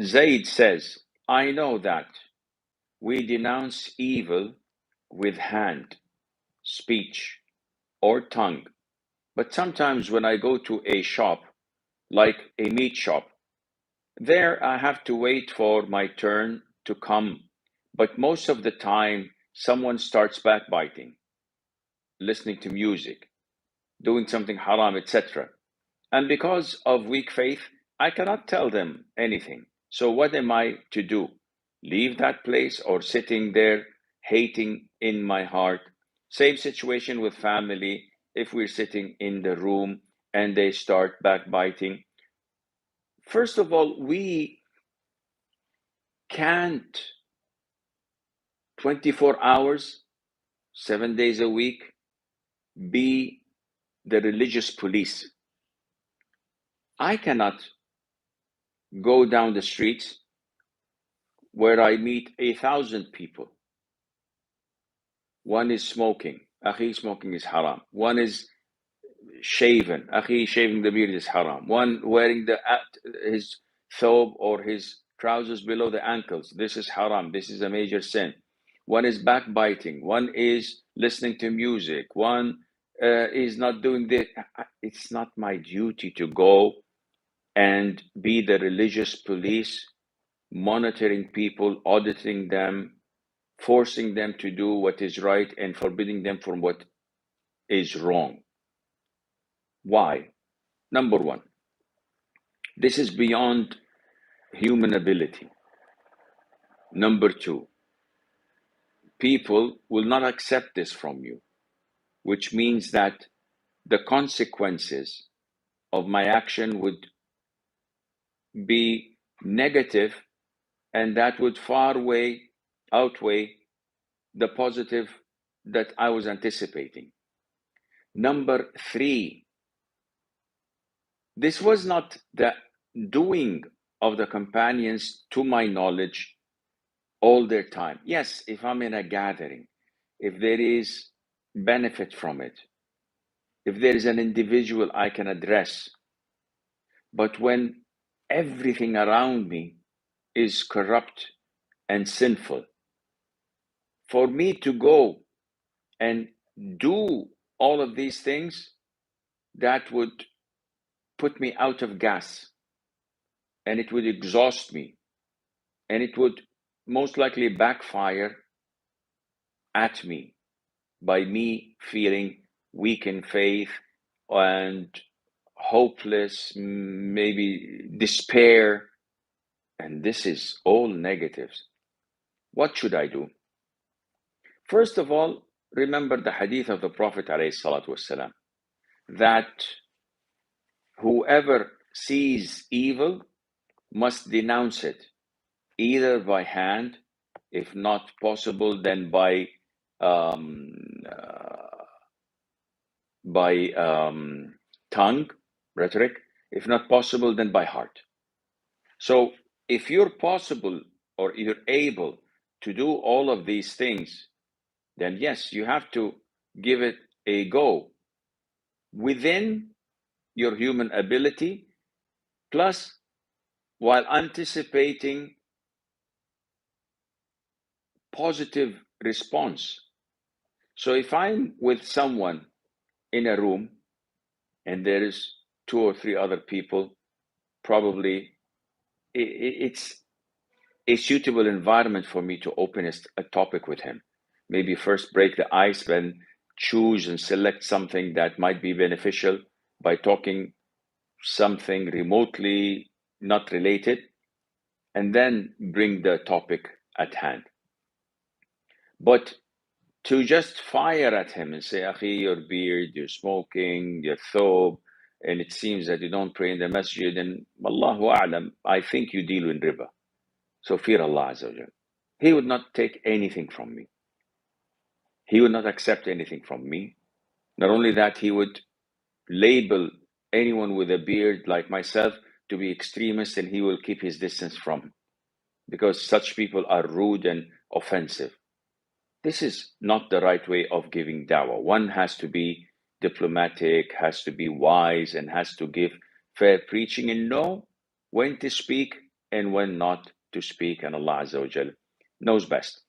Zaid says, I know that we denounce evil with hand, speech, or tongue. But sometimes when I go to a shop, like a meat shop, there I have to wait for my turn to come. But most of the time, someone starts backbiting, listening to music, doing something haram, etc. And because of weak faith, I cannot tell them anything. So what am I to do? Leave that place or sitting there hating in my heart? Same situation with family. If we're sitting in the room and they start backbiting, first of all, we can't 24 hours, 7 days a week, be the religious police. I cannot go down the streets where I meet 1,000 people. One is smoking. Akhi, smoking is haram. One is shaven. Akhi, shaving the beard is haram. One wearing his thobe or his trousers below the ankles. This is haram. This is a major sin. One is backbiting. One is listening to music. One is not doing this. It's not my duty to go and be the religious police, monitoring people, auditing them, forcing them to do what is right and forbidding them from what is wrong. Why? Number one, this is beyond human ability. Number two, people will not accept this from you, which means that the consequences of my action would be negative, and that would far outweigh the positive that I was anticipating. Number three, this was not the doing of the companions, to my knowledge, all their time. Yes, if I'm in a gathering, if there is benefit from it, if there is an individual I can address, but when everything around me is corrupt and sinful, for me to go and do all of these things, that would put me out of gas, and it would exhaust me, and it would most likely backfire at me by me feeling weak in faith and hopeless, maybe despair. And this is all negatives. What should I do? First of all, remember the hadith of the Prophet ﷺ, that whoever sees evil must denounce it, either by hand, if not possible, then by tongue, rhetoric. If not possible, then by heart. So if you're possible or you're able to do all of these things, then yes, you have to give it a go within your human ability, plus while anticipating positive response. So if I'm with someone in a room and there is 2 or 3 other people, probably it's a suitable environment for me to open a topic with him. Maybe first break the ice, then choose and select something that might be beneficial by talking something remotely not related, and then bring the topic at hand. But to just fire at him and say, Akhi, your beard, you're smoking, your thobe, and it seems that you don't pray in the masjid, and Allahu A'lam, I think you deal in riba. So fear Allah Azza wa Jal. He would not take anything from me. He would not accept anything from me. Not only that, he would label anyone with a beard like myself to be extremist, and he will keep his distance from, because such people are rude and offensive. This is not the right way of giving da'wah. One has to be diplomatic, has to be wise, and has to give fair preaching and know when to speak and when not to speak, and Allah Azza wa Jal knows best.